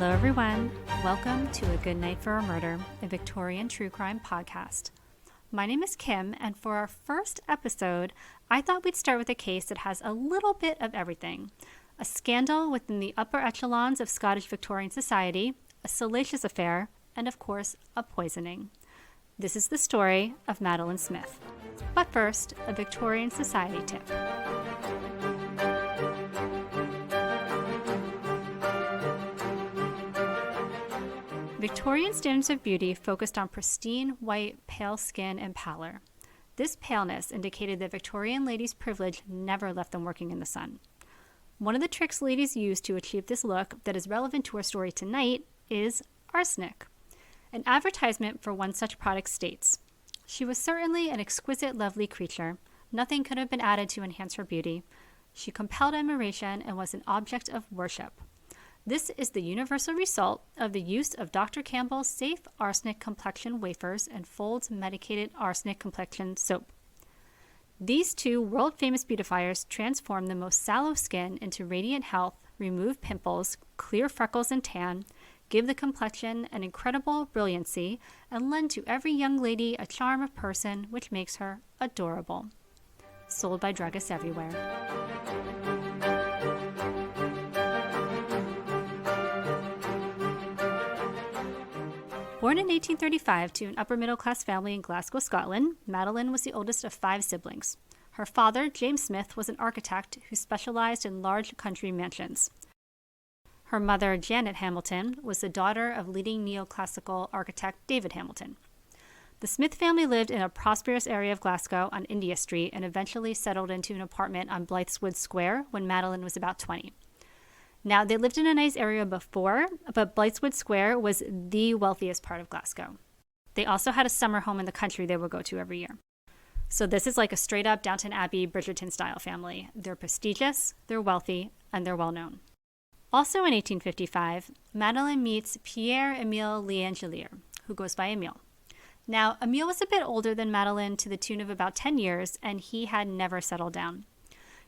Hello everyone, welcome to A Good Night for a Murder, a Victorian true crime podcast. My name is Kim, and for our first episode, I thought we'd start with a case that has a little bit of everything. A scandal within the upper echelons of Scottish Victorian society, a salacious affair, and of course, a poisoning. This is the story of Madeleine Smith. But first, a Victorian society tip. Victorian standards of beauty focused on pristine, white, pale skin and pallor. This paleness indicated that Victorian ladies' privilege never left them working in the sun. One of the tricks ladies used to achieve this look that is relevant to our story tonight is arsenic. An advertisement for one such product states, "She was certainly an exquisite, lovely creature. Nothing could have been added to enhance her beauty. She compelled admiration and was an object of worship. This is the universal result of the use of Dr. Campbell's safe arsenic complexion wafers and Fold's medicated arsenic complexion soap. These two world-famous beautifiers transform the most sallow skin into radiant health, remove pimples, clear freckles and tan, give the complexion an incredible brilliancy, and lend to every young lady a charm of person which makes her adorable." Sold by druggists everywhere. Born in 1835 to an upper-middle-class family in Glasgow, Scotland, Madeleine was the oldest of 5 siblings. Her father, James Smith, was an architect who specialized in large country mansions. Her mother, Janet Hamilton, was the daughter of leading neoclassical architect David Hamilton. The Smith family lived in a prosperous area of Glasgow on India Street and eventually settled into an apartment on Blythswood Square when Madeleine was about 20. Now, they lived in a nice area before, but Blythswood Square was the wealthiest part of Glasgow. They also had a summer home in the country they would go to every year. So this is like a straight-up Downton Abbey, Bridgerton-style family. They're prestigious, they're wealthy, and they're well-known. Also in 1855, Madeleine meets Pierre-Emile L'Angelier, who goes by Emile. Now, Emile was a bit older than Madeleine to the tune of about 10 years, and he had never settled down.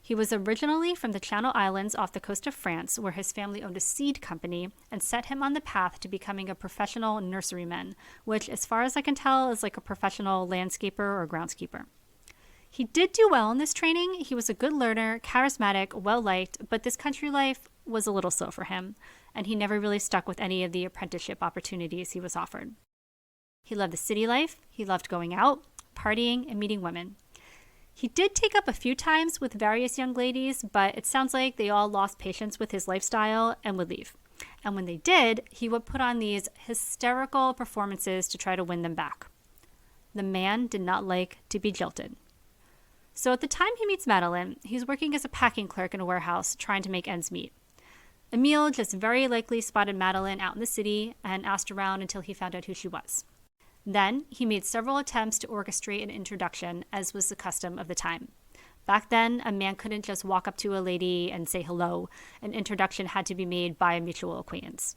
He was originally from the Channel Islands off the coast of France, where his family owned a seed company and set him on the path to becoming a professional nurseryman, which, as far as I can tell, is like a professional landscaper or groundskeeper. He did do well in this training. He was a good learner, charismatic, well-liked, but this country life was a little slow for him, and he never really stuck with any of the apprenticeship opportunities he was offered. He loved the city life, he loved going out, partying, and meeting women. He did take up a few times with various young ladies, but it sounds like they all lost patience with his lifestyle and would leave. And when they did, he would put on these hysterical performances to try to win them back. The man did not like to be jilted. So at the time he meets Madeleine, he's working as a packing clerk in a warehouse trying to make ends meet. Emile just very likely spotted Madeleine out in the city and asked around until he found out who she was. Then, he made several attempts to orchestrate an introduction, as was the custom of the time. Back then, a man couldn't just walk up to a lady and say hello. An introduction had to be made by a mutual acquaintance.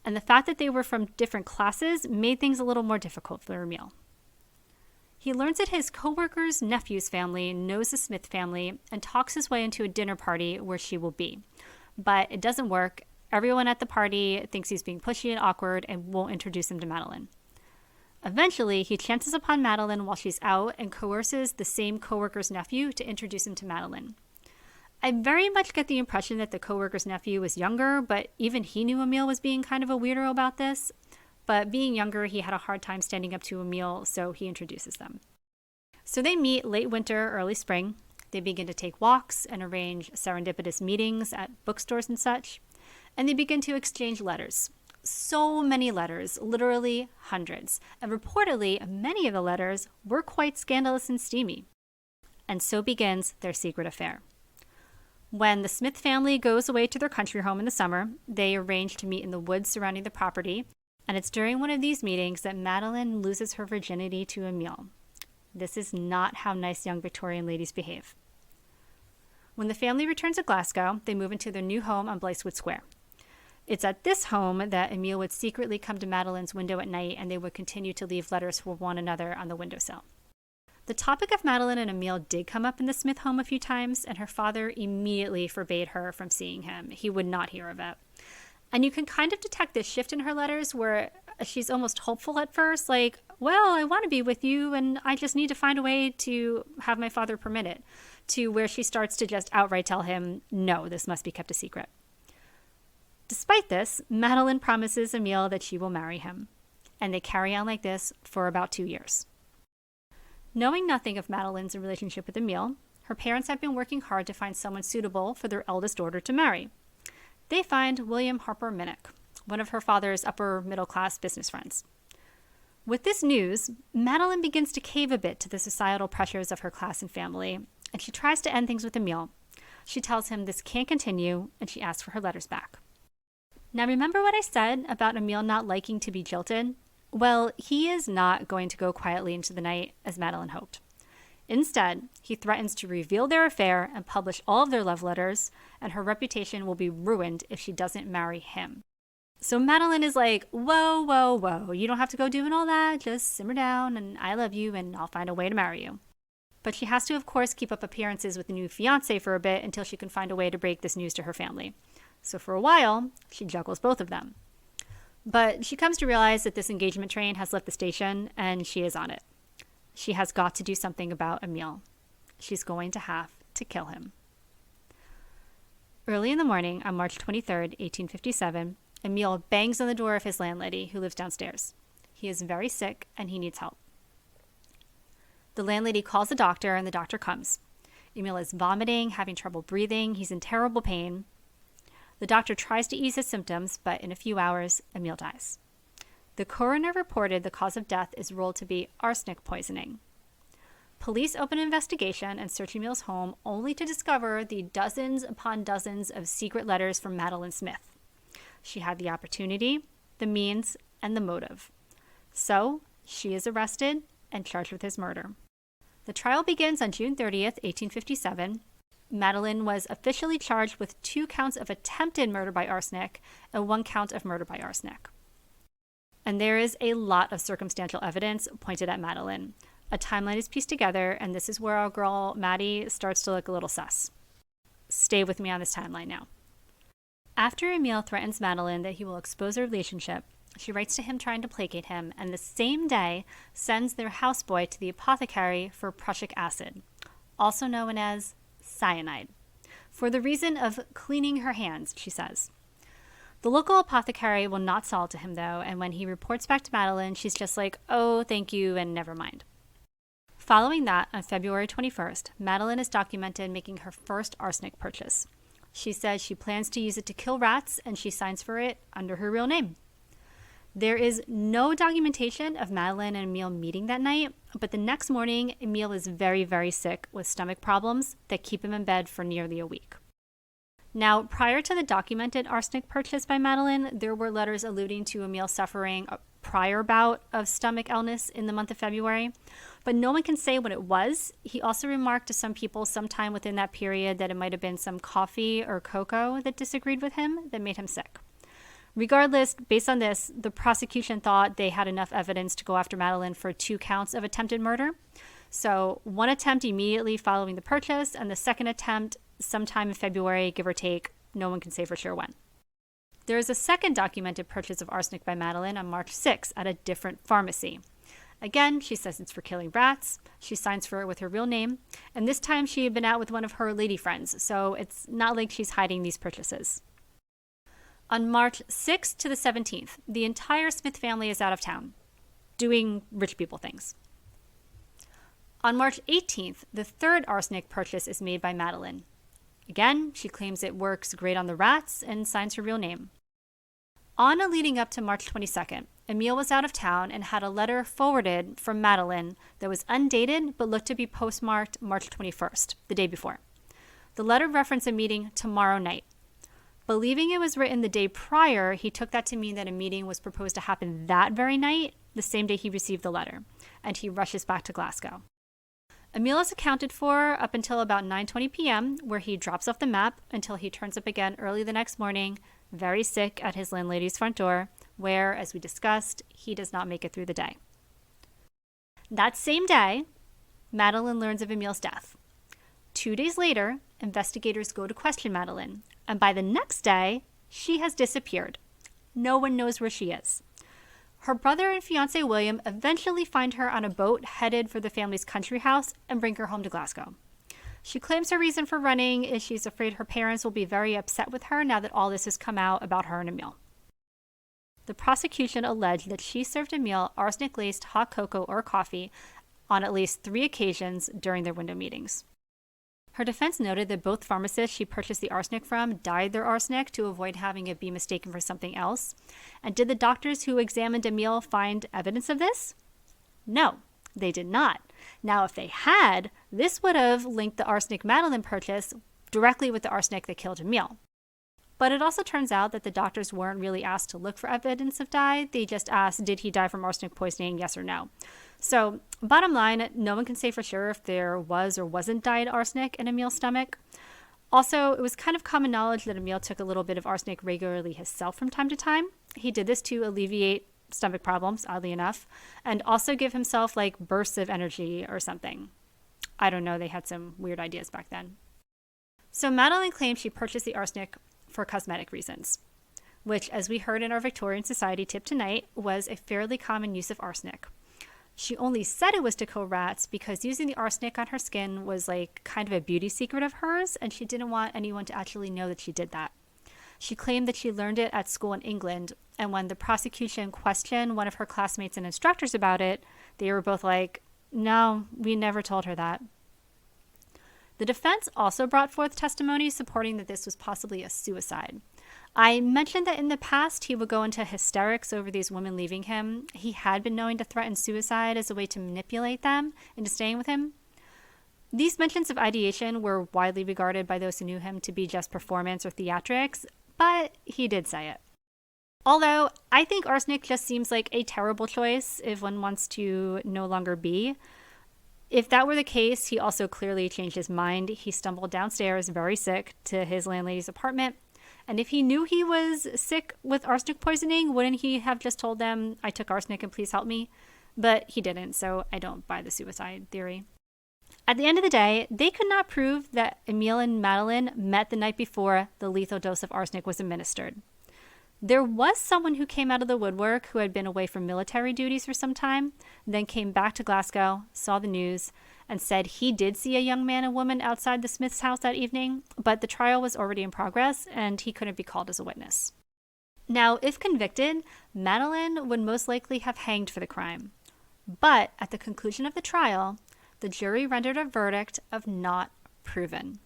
And the fact that they were from different classes made things a little more difficult for Emile. He learns that his co-worker's nephew's family knows the Smith family and talks his way into a dinner party where she will be. But it doesn't work. Everyone at the party thinks he's being pushy and awkward and won't introduce him to Madeleine. Eventually, he chances upon Madeleine while she's out and coerces the same co-worker's nephew to introduce him to Madeleine. I very much get the impression that the co-worker's nephew was younger, but even he knew Emile was being kind of a weirdo about this. But being younger, he had a hard time standing up to Emile, so he introduces them. So they meet late winter, early spring. They begin to take walks and arrange serendipitous meetings at bookstores and such. And they begin to exchange letters. So many letters, literally hundreds, and reportedly many of the letters were quite scandalous and steamy. And so begins their secret affair. When the Smith family goes away to their country home in the summer, they arrange to meet in the woods surrounding the property, and it's during one of these meetings that Madeleine loses her virginity to Emile. This is not how nice young Victorian ladies behave. When the family returns to Glasgow, they move into their new home on Blythswood Square. It's at this home that Emile would secretly come to Madeleine's window at night, and they would continue to leave letters for one another on the windowsill. The topic of Madeleine and Emile did come up in the Smith home a few times, and her father immediately forbade her from seeing him. He would not hear of it. And you can kind of detect this shift in her letters where she's almost hopeful at first, like, well, I want to be with you and I just need to find a way to have my father permit it, to where she starts to just outright tell him, no, this must be kept a secret. Despite this, Madeleine promises Emile that she will marry him, and they carry on like this for about 2 years. Knowing nothing of Madeleine's relationship with Emile, her parents have been working hard to find someone suitable for their eldest daughter to marry. They find William Harper Minnick, one of her father's upper middle class business friends. With this news, Madeleine begins to cave a bit to the societal pressures of her class and family, and she tries to end things with Emile. She tells him this can't continue, and she asks for her letters back. Now remember what I said about Emile not liking to be jilted? Well, he is not going to go quietly into the night as Madeleine hoped. Instead, he threatens to reveal their affair and publish all of their love letters, and her reputation will be ruined if she doesn't marry him. So Madeleine is like, whoa, whoa, whoa, you don't have to go doing all that, just simmer down and I love you and I'll find a way to marry you. But she has to, of course, keep up appearances with the new fiancé for a bit until she can find a way to break this news to her family. So for a while, she juggles both of them. But she comes to realize that this engagement train has left the station and she is on it. She has got to do something about Emile. She's going to have to kill him. Early in the morning on March 23rd, 1857, Emile bangs on the door of his landlady, who lives downstairs. He is very sick and he needs help. The landlady calls the doctor and the doctor comes. Emile is vomiting, having trouble breathing. He's in terrible pain. The doctor tries to ease his symptoms, but in a few hours, Emile dies. The coroner reported the cause of death is ruled to be arsenic poisoning. Police open an investigation and search Emile's home only to discover the dozens upon dozens of secret letters from Madeleine Smith. She had the opportunity, the means, and the motive. So, she is arrested and charged with his murder. The trial begins on June 30th, 1857. Madeleine was officially charged with 2 counts of attempted murder by arsenic and 1 count of murder by arsenic. And there is a lot of circumstantial evidence pointed at Madeleine. A timeline is pieced together, and this is where our girl Maddie starts to look a little sus. Stay with me on this timeline now. After Emile threatens Madeleine that he will expose their relationship, she writes to him trying to placate him, and the same day sends their houseboy to the apothecary for prussic acid, also known as cyanide, for the reason of cleaning her hands, she says. The local apothecary will not sell it to him, though, and when he reports back to Madeleine, she's just like, oh, thank you, and never mind. Following that, on February 21st, Madeleine is documented making her first arsenic purchase. She says she plans to use it to kill rats, and she signs for it under her real name. There is no documentation of Madeleine and Emile meeting that night, but the next morning, Emile is very, very sick with stomach problems that keep him in bed for nearly a week. Now, prior to the documented arsenic purchase by Madeleine, there were letters alluding to Emile suffering a prior bout of stomach illness in the month of February, but no one can say what it was. He also remarked to some people sometime within that period that it might have been some coffee or cocoa that disagreed with him that made him sick. Regardless, based on this, the prosecution thought they had enough evidence to go after Madeleine for 2 counts of attempted murder. So 1 attempt immediately following the purchase, and the second attempt sometime in February, give or take. No one can say for sure when. There is a second documented purchase of arsenic by Madeleine on March 6 at a different pharmacy. Again, she says it's for killing rats. She signs for it with her real name. And this time she had been out with one of her lady friends, so it's not like she's hiding these purchases. On March 6th to the 17th, the entire Smith family is out of town, doing rich people things. On March 18th, the third arsenic purchase is made by Madeleine. Again, she claims it works great on the rats and signs her real name. On a leading up to March 22nd, Emile was out of town and had a letter forwarded from Madeleine that was undated but looked to be postmarked March 21st, the day before. The letter referenced a meeting tomorrow night. Believing it was written the day prior, he took that to mean that a meeting was proposed to happen that very night, the same day he received the letter, and he rushes back to Glasgow. Emile is accounted for up until about 9:20 p.m., where he drops off the map until he turns up again early the next morning, very sick at his landlady's front door, where, as we discussed, he does not make it through the day. That same day, Madeleine learns of Emile's death. 2 days later, investigators go to question Madeleine, and by the next day, she has disappeared. No one knows where she is. Her brother and fiance William eventually find her on a boat headed for the family's country house and bring her home to Glasgow. She claims her reason for running is she's afraid her parents will be very upset with her now that all this has come out about her and Emil. The prosecution alleged that she served Emil arsenic-laced hot cocoa or coffee on at least 3 occasions during their window meetings. Her defense noted that both pharmacists she purchased the arsenic from dyed their arsenic to avoid having it be mistaken for something else. And did the doctors who examined Emil find evidence of this? No, they did not. Now, if they had, this would have linked the arsenic Madeleine purchased directly with the arsenic that killed Emil. But it also turns out that the doctors weren't really asked to look for evidence of dye. They just asked, did he die from arsenic poisoning, yes or no? So, bottom line, no one can say for sure if there was or wasn't dyed arsenic in Emil's stomach. Also, it was kind of common knowledge that Emil took a little bit of arsenic regularly himself from time to time. He did this to alleviate stomach problems, oddly enough, and also give himself like bursts of energy or something. I don't know, they had some weird ideas back then. So Madeleine claims she purchased the arsenic for cosmetic reasons, which, as we heard in our Victorian Society tip tonight, was a fairly common use of arsenic. She only said it was to kill rats because using the arsenic on her skin was like kind of a beauty secret of hers, and she didn't want anyone to actually know that she did that. She claimed that she learned it at school in England, and when the prosecution questioned one of her classmates and instructors about it, they were both like, no, we never told her that. The defense also brought forth testimony supporting that this was possibly a suicide. I mentioned that in the past he would go into hysterics over these women leaving him. He had been known to threaten suicide as a way to manipulate them into staying with him. These mentions of ideation were widely regarded by those who knew him to be just performance or theatrics, but he did say it. Although, I think arsenic just seems like a terrible choice if one wants to no longer be. If that were the case, he also clearly changed his mind. He stumbled downstairs, very sick, to his landlady's apartment. And if he knew he was sick with arsenic poisoning, wouldn't he have just told them, I took arsenic and please help me? But he didn't, so I don't buy the suicide theory. At the end of the day, they could not prove that Emil and Madeleine met the night before the lethal dose of arsenic was administered. There was someone who came out of the woodwork who had been away from military duties for some time, then came back to Glasgow, saw the news, and said he did see a young man and woman outside the Smiths' house that evening, but the trial was already in progress and he couldn't be called as a witness. Now, if convicted, Madeleine would most likely have hanged for the crime. But at the conclusion of the trial, the jury rendered a verdict of not proven.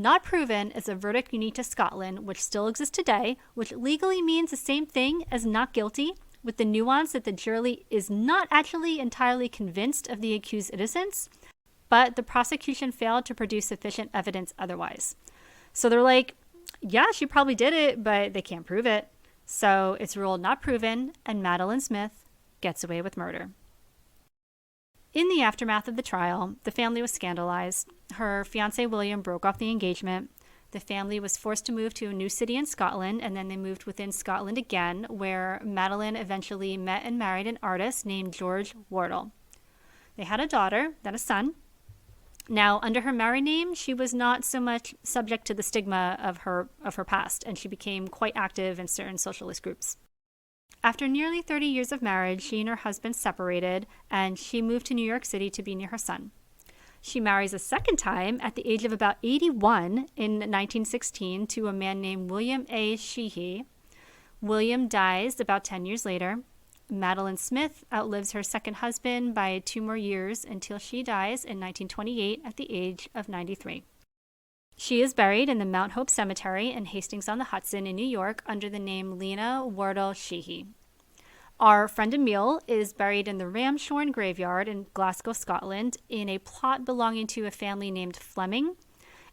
Not proven is a verdict unique to Scotland, which still exists today, which legally means the same thing as not guilty, with the nuance that the jury is not actually entirely convinced of the accused's innocence, but the prosecution failed to produce sufficient evidence otherwise. So they're like, yeah, she probably did it, but they can't prove it. So it's ruled not proven, and Madeleine Smith gets away with murder. In the aftermath of the trial, the family was scandalized. Her fiancé William broke off the engagement. The family was forced to move to a new city in Scotland, and then they moved within Scotland again, where Madeleine eventually met and married an artist named George Wardle. They had a daughter, then a son. Now, under her married name, she was not so much subject to the stigma of her past, and she became quite active in certain socialist groups. After nearly 30 years of marriage, she and her husband separated, and she moved to New York City to be near her son. She marries a second time at the age of about 81 in 1916 to a man named William A. Sheehy. William dies about 10 years later. Madeleine Smith outlives her second husband by 2 more years until she dies in 1928 at the age of 93. She is buried in the Mount Hope Cemetery in Hastings-on-the-Hudson in New York under the name Lena Wardle Sheehy. Our friend Emil is buried in the Ramshorn graveyard in Glasgow, Scotland, in a plot belonging to a family named Fleming.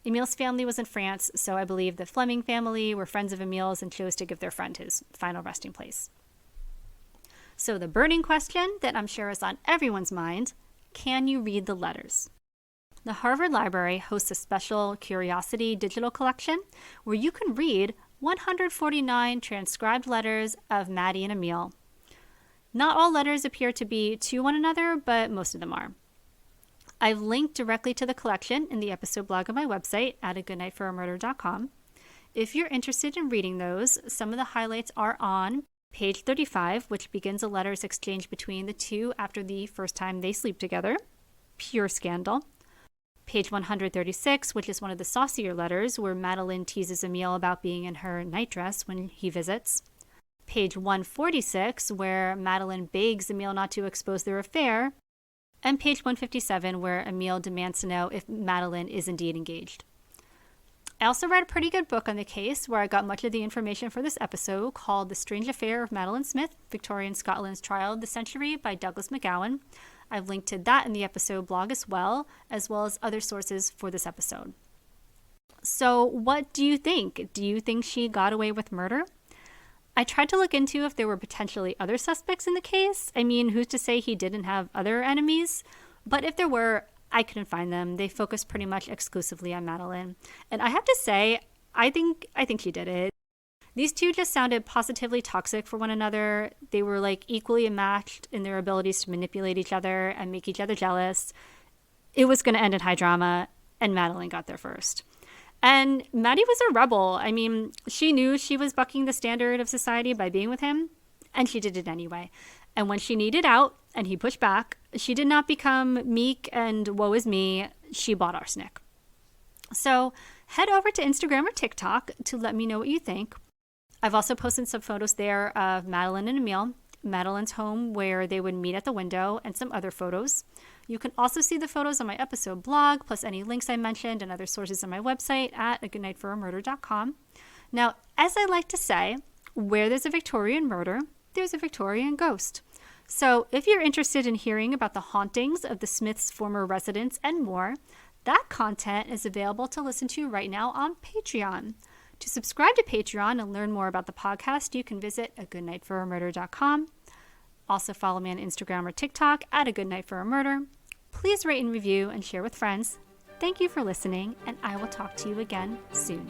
Emil's family was in France, so I believe the Fleming family were friends of Emil's and chose to give their friend his final resting place. So the burning question that I'm sure is on everyone's mind, can you read the letters? The Harvard Library hosts a special Curiosity digital collection where you can read 149 transcribed letters of Maddie and Emil. Not all letters appear to be to one another, but most of them are. I've linked directly to the collection in the episode blog on my website at agoodnightforamurder.com. if you're interested in reading those, some of the highlights are on page 35, which begins a letters exchanged between the two after the first time they sleep together. Pure scandal. Page 136, which is one of the saucier letters where Madeleine teases Emile about being in her nightdress when he visits. Page 146, where Madeleine begs Emile not to expose their affair. And page 157, where Emile demands to know if Madeleine is indeed engaged. I also read a pretty good book on the case where I got much of the information for this episode called The Strange Affair of Madeleine Smith, Victorian Scotland's Trial of the Century by Douglas McGowan. I've linked to that in the episode blog as well as other sources for this episode. So what do you think? Do you think she got away with murder? I tried to look into if there were potentially other suspects in the case. I mean, who's to say he didn't have other enemies? But if there were, I couldn't find them. They focused pretty much exclusively on Madeleine. And I have to say, I think she did it. These two just sounded positively toxic for one another. They were like equally matched in their abilities to manipulate each other and make each other jealous. It was going to end in high drama, and Madeleine got there first. And Maddie was a rebel. I mean, she knew she was bucking the standard of society by being with him, and she did it anyway. And when she needed out and he pushed back, she did not become meek and woe is me. She bought arsenic. So head over to Instagram or TikTok to let me know what you think. I've also posted some photos there of Madeleine and Emile, Madeleine's home where they would meet at the window, and some other photos. You can also see the photos on my episode blog, plus any links I mentioned and other sources on my website at agoodnightforamurder.com. Now, as I like to say, where there's a Victorian murder, there's a Victorian ghost. So if you're interested in hearing about the hauntings of the Smiths' former residence and more, that content is available to listen to right now on Patreon. To subscribe to Patreon and learn more about the podcast, you can visit agoodnightforamurder.com. Also follow me on Instagram or TikTok at agoodnightforamurder. Please rate and review and share with friends. Thank you for listening, and I will talk to you again soon.